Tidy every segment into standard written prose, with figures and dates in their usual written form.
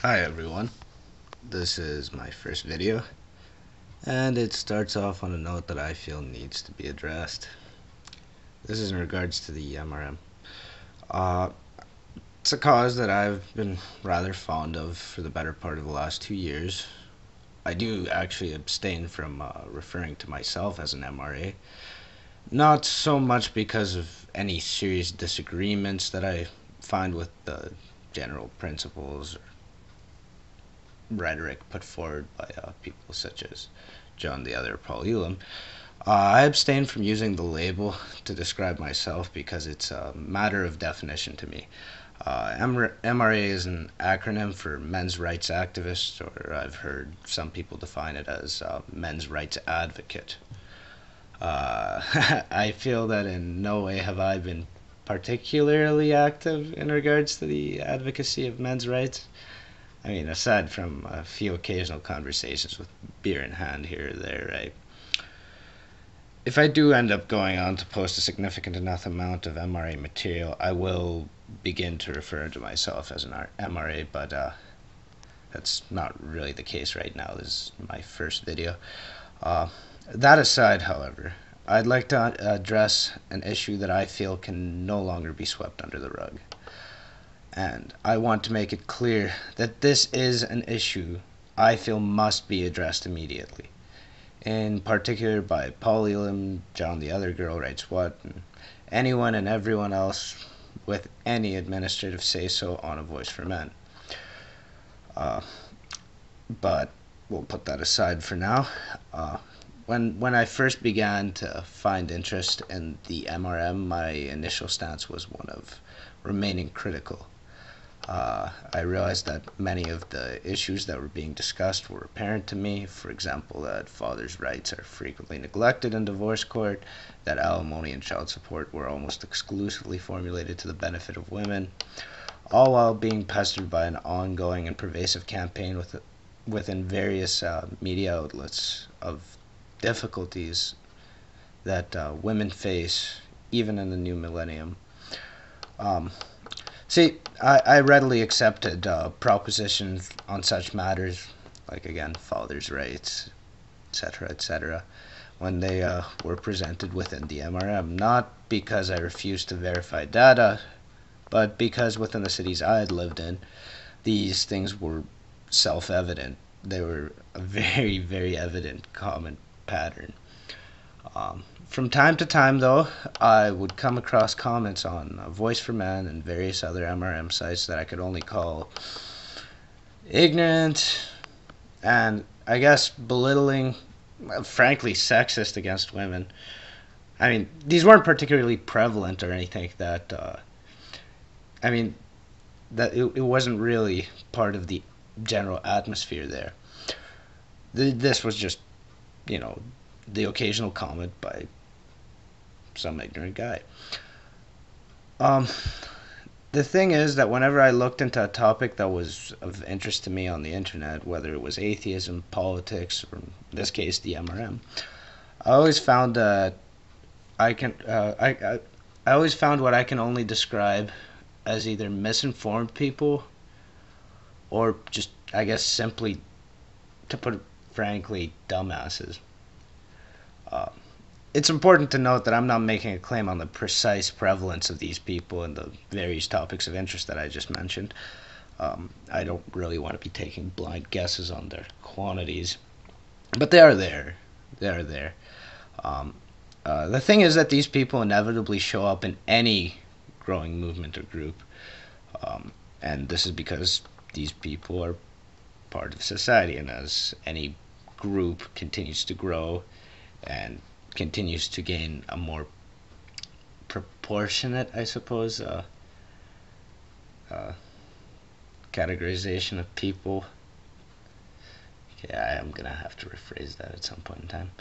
Hi everyone, this is my first video, and it starts off on a note that I feel needs to be addressed. This is in regards to the MRM. Uh, it's a cause that I've been rather fond of for the better part of the last 2 years. I do actually abstain from referring to myself as an MRA, not so much because of any serious disagreements that I find with the general principles rhetoric put forward by people such as John the Other, Paul Elam. I abstain from using the label to describe myself because it's a matter of definition to me. MRA is an acronym for Men's Rights Activist, or I've heard some people define it as Men's Rights Advocate. I feel that in no way have I been particularly active in regards to the advocacy of men's rights. I mean, aside from a few occasional conversations with beer in hand here or there, if I do end up going on to post a significant enough amount of MRA material, I will begin to refer to myself as an MRA, but that's not really the case right now. This is my first video. That aside, however, I'd like to address an issue that I feel can no longer be swept under the rug. And I want to make it clear that this is an issue I feel must be addressed immediately. In particular by Paul Elam, John the Other Girl Writes What, and anyone and everyone else with any administrative say-so on A Voice for Men. But we'll put that aside for now. When I first began to find interest in the MRM, my initial stance was one of remaining critical. I realized that many of the issues that were being discussed were apparent to me. For example, that fathers' rights are frequently neglected in divorce court, that alimony and child support were almost exclusively formulated to the benefit of women, all while being pestered by an ongoing and pervasive campaign within various media outlets of difficulties that women face even in the new millennium. See, I readily accepted propositions on such matters, like again, fathers' rights, etc., when they were presented within the MRM, not because I refused to verify data, but because within the cities I had lived in, these things were self-evident. They were a very, very evident common pattern. From time to time, though, I would come across comments on Voice for Men and various other MRM sites that I could only call ignorant and, I guess, belittling, frankly, sexist against women. I mean, these weren't particularly prevalent or anything that, that it wasn't really part of the general atmosphere there. This was just, the occasional comment by some ignorant guy. The thing is that whenever I looked into a topic that was of interest to me on the internet, whether it was atheism, politics, or in this case the MRM, I always found that I always found what I can only describe as either misinformed people or just, I guess, simply, to put it frankly, dumbasses. It's important to note that I'm not making a claim on the precise prevalence of these people and the various topics of interest that I just mentioned. I don't really want to be taking blind guesses on their quantities, but they are there. They are there. The thing is that these people inevitably show up in any growing movement or group, and this is because these people are part of society, and as any group continues to grow and continues to gain a more proportionate, I suppose, categorization of people. Okay, I am gonna have to rephrase that at some point in time.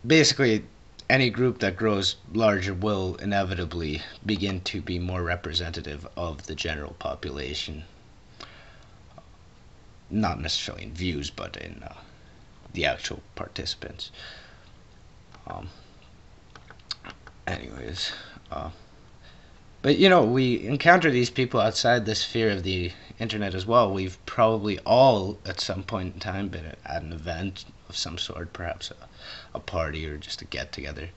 Basically, any group that grows larger will inevitably begin to be more representative of the general population. Not necessarily in views, but in the actual participants. Anyways, But we encounter these people outside the sphere of the internet as well. We've probably all, at some point in time, been at an event of some sort, perhaps a party or just a get together,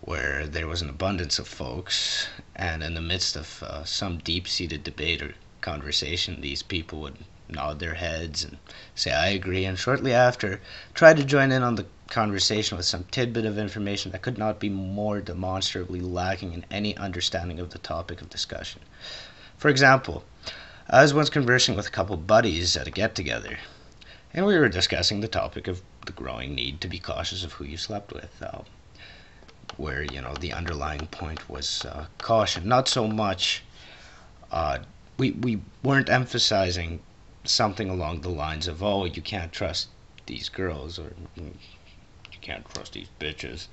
where there was an abundance of folks, and in the midst of some deep seated debate or conversation, these people would nod their heads and say, I agree, and shortly after, try to join in on the conversation with some tidbit of information that could not be more demonstrably lacking in any understanding of the topic of discussion. For example, I was once conversing with a couple buddies at a get together, and we were discussing the topic of the growing need to be cautious of who you slept with. Where the underlying point was caution, not so much. We weren't emphasizing something along the lines of, oh, you can't trust these girls, or you can't trust these bitches.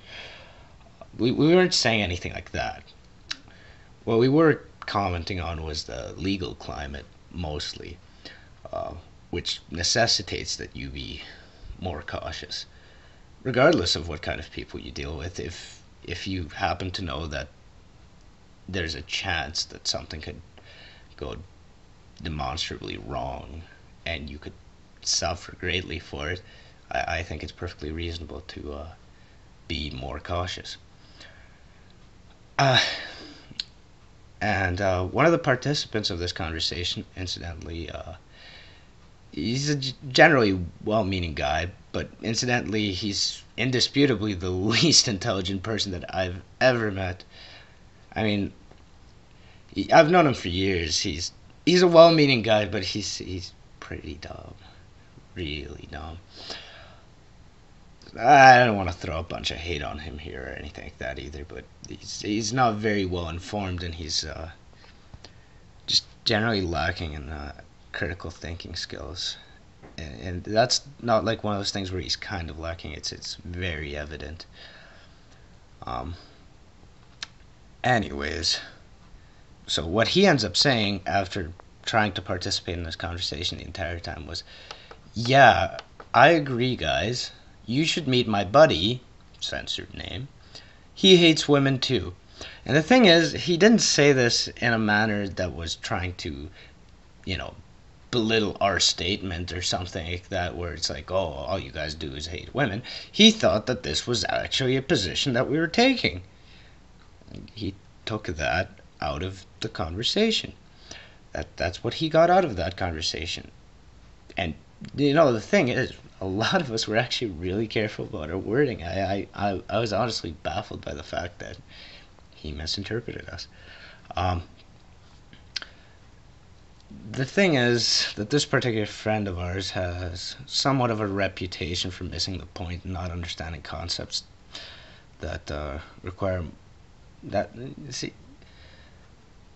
We weren't saying anything like that. What we were commenting on was the legal climate mostly, which necessitates that you be more cautious, regardless of what kind of people you deal with. If you happen to know that there's a chance that something could go demonstrably wrong and you could suffer greatly for it, I think it's perfectly reasonable to be more cautious. And one of the participants of this conversation, incidentally, he's a generally well-meaning guy, but incidentally, he's indisputably the least intelligent person that I've ever met. I mean, I've known him for years. He's a well-meaning guy, but he's pretty dumb, really dumb. I don't want to throw a bunch of hate on him here or anything like that either, but he's not very well informed, and he's just generally lacking in critical thinking skills. And that's not like one of those things where he's kind of lacking. It's very evident. Anyways, so what he ends up saying after trying to participate in this conversation the entire time was, yeah, I agree, guys. You should meet my buddy, censored name. He hates women too. And the thing is, he didn't say this in a manner that was trying to, belittle our statement or something like that, where it's like, oh, all you guys do is hate women. He thought that this was actually a position that we were taking. He took that out of the conversation. That's what he got out of that conversation. And the thing is, a lot of us were actually really careful about our wording. I was honestly baffled by the fact that he misinterpreted us. The thing is that this particular friend of ours has somewhat of a reputation for missing the point and not understanding concepts that require that. See,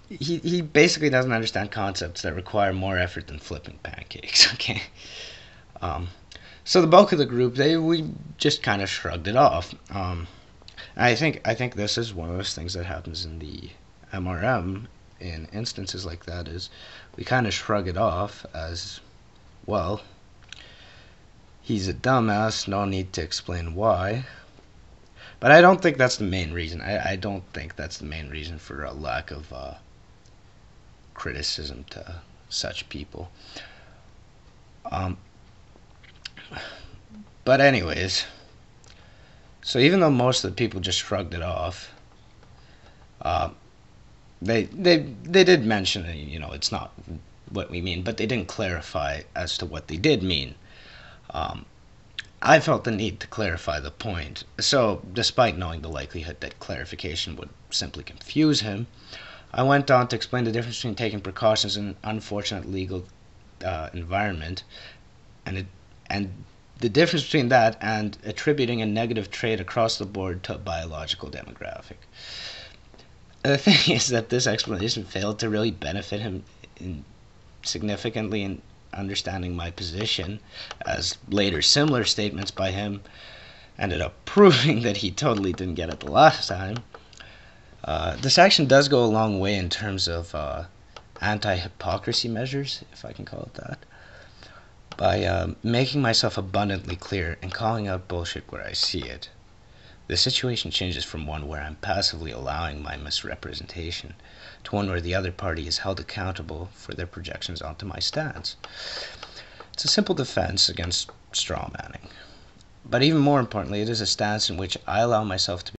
he basically doesn't understand concepts that require more effort than flipping pancakes. Okay. So the bulk of the group, we just kind of shrugged it off. I think this is one of those things that happens in the MRM in instances like that, is we kind of shrug it off as, well, he's a dumbass, no need to explain why. But I don't think that's the main reason. I don't think that's the main reason for a lack of criticism to such people. But anyways, so even though most of the people just shrugged it off, they did mention, it's not what we mean, but they didn't clarify as to what they did mean. I felt the need to clarify the point. So, despite knowing the likelihood that clarification would simply confuse him, I went on to explain the difference between taking precautions in an unfortunate legal environment, and the difference between that and attributing a negative trait across the board to a biological demographic. The thing is that this explanation failed to really benefit him significantly in understanding my position, as later similar statements by him ended up proving that he totally didn't get it the last time. This action does go a long way in terms of anti-hypocrisy measures, if I can call it that, by making myself abundantly clear and calling out bullshit where I see it. The situation changes from one where I'm passively allowing my misrepresentation to one where the other party is held accountable for their projections onto my stance. It's a simple defense against straw manning. But even more importantly, it is a stance in which I allow myself to